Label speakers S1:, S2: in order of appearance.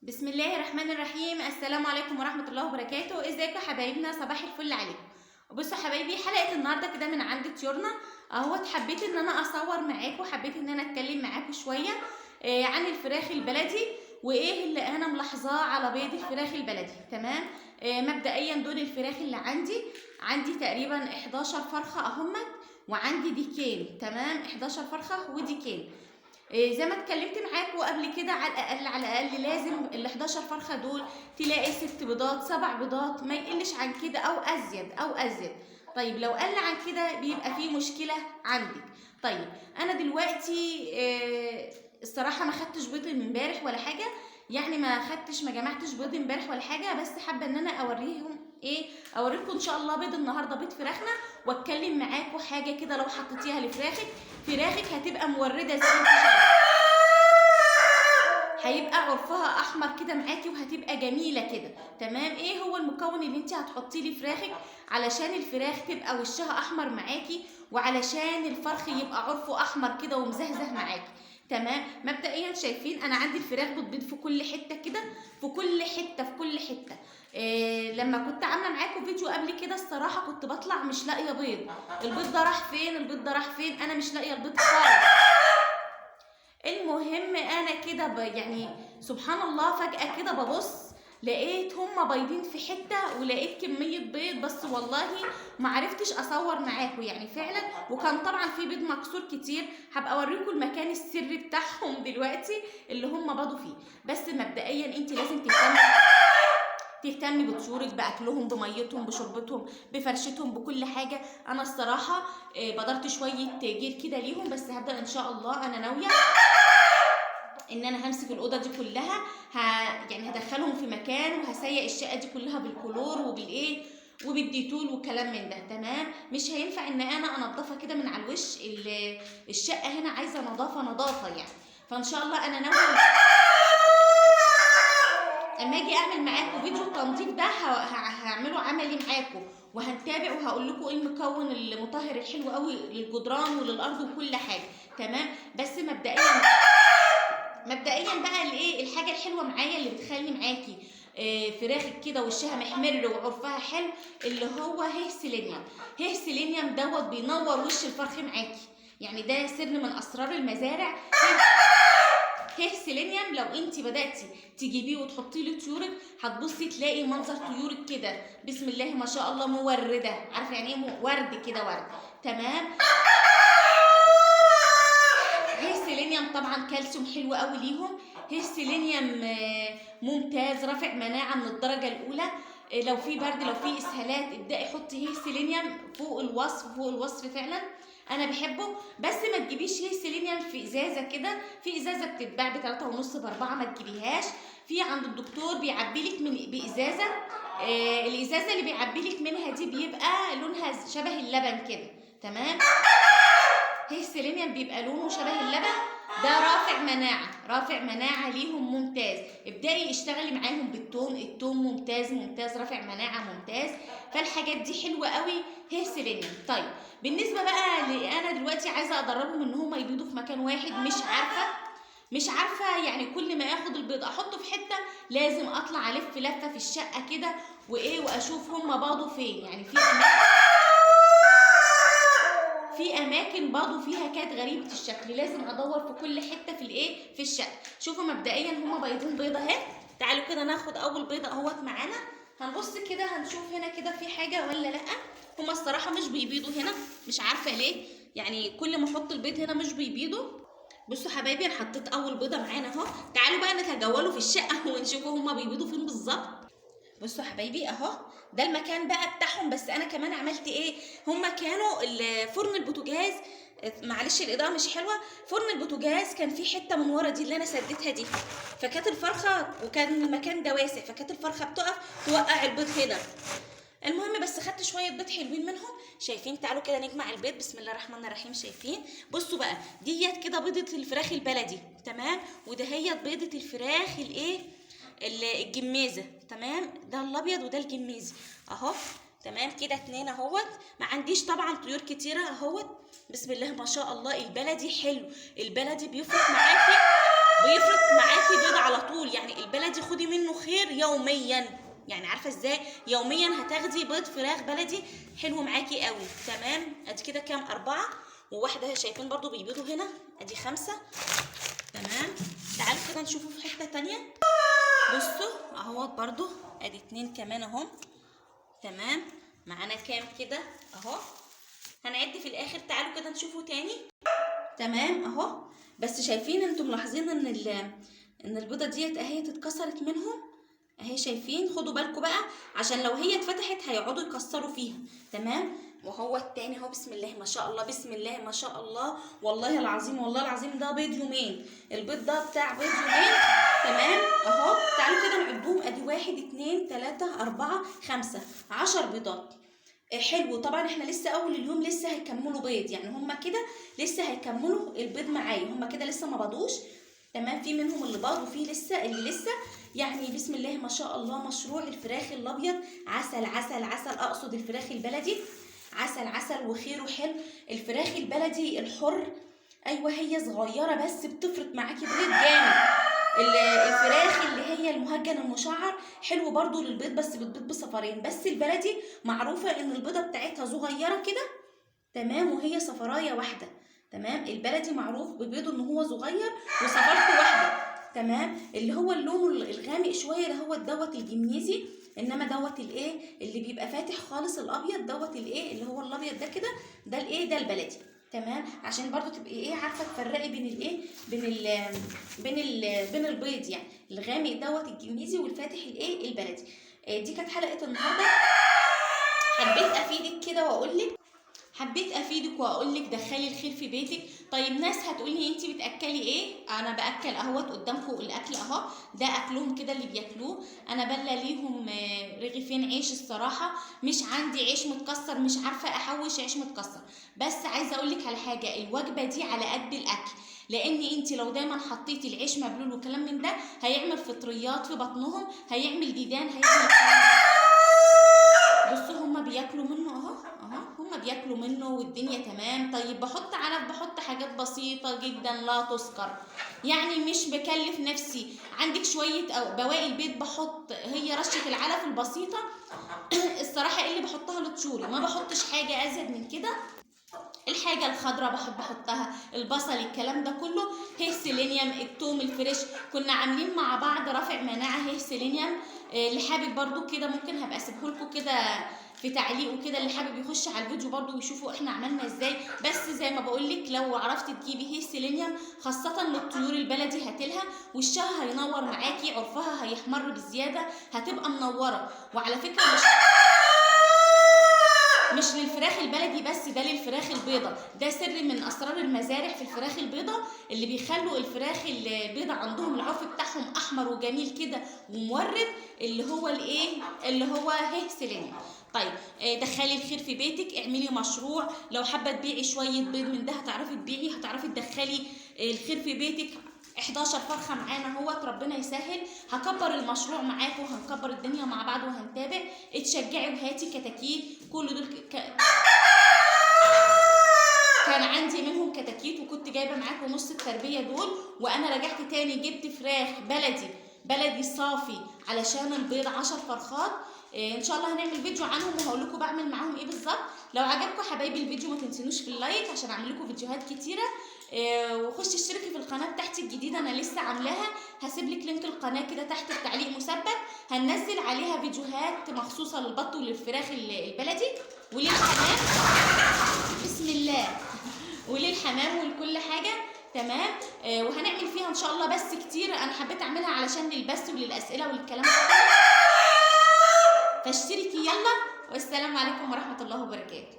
S1: بسم الله الرحمن الرحيم. السلام عليكم ورحمة الله وبركاته. ازيكم يا حبايبنا؟ صباح الفل عليكم. بصوا حبايبي، حلقة النهاردة كده من عند طيورنا اهوت. حبيت ان انا اصور معاكم، حبيت ان انا اتكلم معاكم شوية عن الفراخ البلدي وايه اللي انا ملاحظاه على بيض الفراخ البلدي. تمام. مبدئيا دول الفراخ اللي عندي تقريبا 11 فرخة اهمت، وعندي ديكين. تمام، 11 فرخة وديكين. زي ما اتكلمت معاكم قبل كده، على الاقل لازم ال 11 فرخه دول تلاقي 6 بيضات 7 بيضات، ما يقلش عن كده او ازيد. طيب لو قل عن كده بيبقى فيه مشكله عندك. طيب انا دلوقتي الصراحه ما خدتش بيض من امبارح ولا حاجه، يعني ما جمعتش بيض امبارح ولا حاجه، بس حابه ان انا اوريكم ان شاء الله بيض النهارده، بيض فراخنا، واتكلم معاكم حاجه كده. لو حطيتيها فراخك هتبقى مورده زي ما انت شايفه، هيبقى عرفها احمر كده معاكي وهتبقى جميله كده. تمام. ايه هو المكون اللي انت هتحطيه لفراخك علشان الفراخ تبقى وشها احمر معاكي، وعلشان الفرخ يبقى عرفه احمر كده ومزهزه معاكي؟ تمام. مبدئيا شايفين انا عندي الفراخ بتبيض في كل حته كده، في كل حته. لما كنت عامله معاكم فيديو قبل كده، الصراحه كنت بطلع مش لاقيه بيض. البيض ده راح فين؟ انا مش لاقيه البيض خالص. المهم انا كده يعني سبحان الله، فجأة كده ببص لقيت هما بيضين في حتة، ولقيت كمية بيض، بس والله ما عرفتش اصور معاكم يعني فعلا. وكان طبعا في بيض مكسور كتير، هبقى اوريكم المكان السري بتاعهم دلوقتي اللي هما بيضوا فيه. بس مبدئيا انت لازم تهتمي بطيورك، باكلهم، بميتهم، بشربتهم، بفرشتهم، بكل حاجه. انا الصراحه بدرت شويه جير كده ليهم، بس هبدا ان شاء الله. انا ناويه ان انا همسك الاوضه دي كلها، يعني هدخلهم في مكان، وهسيق الشقه دي كلها بالكلور وبالديتول وكلام من ده. تمام. مش هينفع ان انا انضفها كده من على الوش. الشقه هنا عايزه نظافه يعني. فان شاء الله انا ناويه اما اجي اعمل معاكم فيديو التنظيف ده هعمله عملي معاكم، وهنتابع وهقول لكم ايه المكون المطهر الحلو قوي للجدران وللارض وكل حاجه. تمام. بس مبدئيا بقى الايه الحاجه الحلوه معايا اللي بتخلي معاكي فراخك كده وشها محمر وعرفها حلو، اللي هو هيسلينيوم دوت بينور وش الفرخ معاكي. يعني ده سر من اسرار المزارع. هيسلينيوم لو انت بداتي تجيبيه وتحطيه لطيورك، هتبصي تلاقي منظر طيورك كده بسم الله ما شاء الله مورده. عارفه يعني ايه ورد كده؟ ورد. تمام. هيسلينيوم طبعا كالسيوم حلو قوي ليهم. هيسلينيوم ممتاز، رافع مناعه من الدرجه الاولى. لو في برد، لو في اسهالات، ابداي حطي هيسلينيوم فوق الوصف فعلا. انا بحبه. بس ما تجيبيش هيسلينيوم في ازازه كده، في ازازه بتتباع ب3.5 ب4، ما تجيبيهاش. في عند الدكتور بيعبيلك من بازازه. الازازه اللي بيعبيلك منها دي بيبقى لونها شبه اللبن كده. تمام. هيسلينيوم بيبقى لونه شبه اللبن، ده رافع مناعه ليهم ممتاز. ابداي اشتغلي معاهم بالثوم، الثوم ممتاز، رافع مناعه ممتاز. فالحاجات دي حلوه قوي هيسلينيوم. طيب بالنسبه بقى انا دلوقتي عايزه ادربهم ان هم يبيضوا في مكان واحد. مش عارفه يعني كل ما اخد البيض احطه في حته، لازم اطلع الف لفه في الشقه كده واشوف هم باضوا فين. يعني في اماكن باضوا فيها كانت غريبه الشكل، لازم ادور في كل حته في الشقه. شوفوا مبدئيا هما بايضين بيضه اهي. تعالوا كده ناخد اول بيضه اهوت معانا، هنبص كده هنشوف هنا كده في حاجه ولا لا. هما الصراحه مش بيبيضوا هنا، مش عارفه ليه، يعني كل ما احط البيض هنا مش بيبيضوا. بصوا حبايبي، انا حطيت اول بيضه معانا اهو. تعالوا بقى نتجولوا في الشقه ونشوفوا هما بيبيضوا فين بالظبط. بصوا حبايبي اهو، ده المكان بقى بتاعهم. بس انا كمان عملت ايه، هما كانوا فرن البوتاجاز، معلش الاضاءه مش حلوه، فرن البوتاجاز كان في حته من ورا دي اللي انا سديتها دي، فكانت الفرخه، وكان المكان ده واسع، فكانت الفرخه بتقف توقع البيض هنا. المهم بس خدت شويه بيض حلوين منهم. شايفين؟ تعالوا كده نجمع البيض. بسم الله الرحمن الرحيم. شايفين؟ بصوا بقى، ديت كده بيضه الفراخ البلدي. تمام. ودهيت بيضه الفراخ الايه الجميزه. تمام. ده الابيض وده الجميزي اهو. تمام كده 2 اهوت. ما عنديش طبعا طيور كتيره اهوت. بسم الله ما شاء الله. البلدي حلو، البلدي بيفرط معاكي بيض على طول. يعني البلدي خدي يوميا. يعني عارفه ازاي؟ يوميا هتاخدي بيض فراخ بلدي حلو معاكي قوي. تمام. ادي كده كام؟ 4 وواحده. شايفين برضو بيبيضوا هنا؟ ادي 5. تمام. تعالوا كده نشوفوا في حته تانية. بصوا اهوت برضو ادي 2 كمان اهم. تمام. معانا كام كده اهو؟ هنعد في الاخر. تعالوا كده نشوفوا تاني. تمام اهو. بس شايفين انتم ملاحظين ان البيضه ديت اهي اتكسرت منهم اهي. شايفين؟ خدوا بالكم بقى عشان لو هي اتفتحت هيقعدوا يكسروا فيها. تمام. وهو التاني اهو. بسم الله ما شاء الله، بسم الله ما شاء الله. والله العظيم والله العظيم ده بيض يومين. البيض ده بتاع بيض يومين. تمام اهو. تعالوا كده نعدهم. ادي 1 2 3 4 5 10 بيضات. حلو. طبعا احنا لسه اول اليوم، لسه هيكملوا بيض. يعني هما كده لسه هيكملوا البيض معايا. هما كده لسه ما بيضوش. تمام. في منهم اللي باض وفي لسه اللي لسه. يعني بسم الله ما شاء الله. مشروع الفراخ الابيض عسل عسل عسل. اقصد الفراخ البلدي عسل عسل وخير وحلو. الفراخ البلدي الحر ايوه هي صغيره بس بتفرط معاكي بيض جامد. الفراخ اللي هي المهجن المشعر حلو برضو للبيض بس بتبيض بصفرين. بس البلدي معروفه ان البيضه بتاعتها صغيره كده. تمام. وهي صفرايه واحده. تمام. البلدي معروف ببيضه ان هو صغير وصفرته واحده. تمام. اللي هو اللون الغامق شويه ده هو دوت الجميزي. انما دوت الايه اللي بيبقى فاتح خالص الابيض دوت الايه اللي هو الابيض ده كده ده الايه ده البلدي. تمام. عشان برضو تبقي ايه عارفه تفرقي بين الايه بين البيض. يعني الغامق دوت الجميزي والفاتح الايه البلدي. دي كانت حلقه النهارده. حبيت افيدك واقول لك دخلي الخير في بيتك. طيب ناس هتقول لي انت بتاكلي ايه؟ انا باكل اهوت قدامكم الاكل اهو. ده اكلهم كده اللي بياكلوه. انا بلا ليهم رغيفين عيش. الصراحه مش عندي عيش متكسر، مش عارفه احوش عيش متكسر. بس عايزه اقول لك على حاجه، الوجبه دي على قد الاكل. لان انت لو دايما حطيتي العيش مبلول وكلام من ده هيعمل فطريات في بطنهم، هيعمل ديدان، هيعمل بصوا هما بياكلوا منه اهو هما بياكلوا منه والدنيا تمام. طيب بحط علف، بحط حاجات بسيطة جدا لا تذكر. يعني مش بكلف نفسي. عندك شوية او بواقي البيت بحط هي رشة العلف البسيطة. الصراحة اللي بحطها لطشولي ما بحطش حاجة ازيد من كده. الحاجة الخضراء بحب احطها، البصل الكلام ده كله. هي سيلينيوم، التوم الفريش. كنا عاملين مع بعض رافع مناعة هي سيلينيوم. اللي حابب برضو كده ممكن هبقى اسيبهولكوا كده في تعليق وكده. اللي حابب يخش على الفيديو برضو ويشوفوا احنا عملنا ازاي. بس زي ما بقولك لو عرفتي تجيبي هي سيلينيوم خاصة للطيور البلدي هاتلها وشها هينور معاكي، عرفها هيحمر بزيادة، هتبقى منورة. وعلى فكرة مش للفراخ البلدي بس، ده للفراخ البيضة. ده سر من اسرار المزارع في الفراخ البيضة اللي بيخلوا الفراخ البيضة عندهم العرف بتاعهم احمر وجميل كده ومورد، اللي هو الايه اللي هو هي سيلينيوم. طيب دخلي الخير في بيتك، اعملي مشروع. لو حابه تبيعي شويه بيض من ده هتعرفي تبيعي، هتعرفي تدخلي الخير في بيتك. 11 فرخه معانا اهوت، ربنا يسهل. هكبر المشروع معاكم وهنكبر الدنيا مع بعض وهنتابع. اتشجعي وهاتي كتاكيت. كل دول كان عندي منهم كتاكيت وكنت جايبه معاكم نص التربيه دول. وانا رجعت تاني جبت فراخ بلدي صافي علشان البيض 10 فرخات. ان شاء الله هنعمل فيديو عنهم وهقول لكم بعمل معاهم ايه بالظبط. لو عجبكم حبايبي الفيديو ما تنسونوش في اللايك عشان اعمل لكم فيديوهات كتيره. وخشي اشتركي في القناه بتاعتي الجديده انا لسه عاملاها. هسيب لك لينك القناه كده تحت التعليق مثبت. هننزل عليها فيديوهات مخصوصه للبط وللفراخ البلدي وللحمام. بسم الله. وللحمام ولكل حاجه. تمام. وهنعمل فيها ان شاء الله بس كتير. انا حبيت اعملها علشان للبث وللاسئله وللكلام ده. فاشتركي يلا. والسلام عليكم ورحمه الله وبركاته.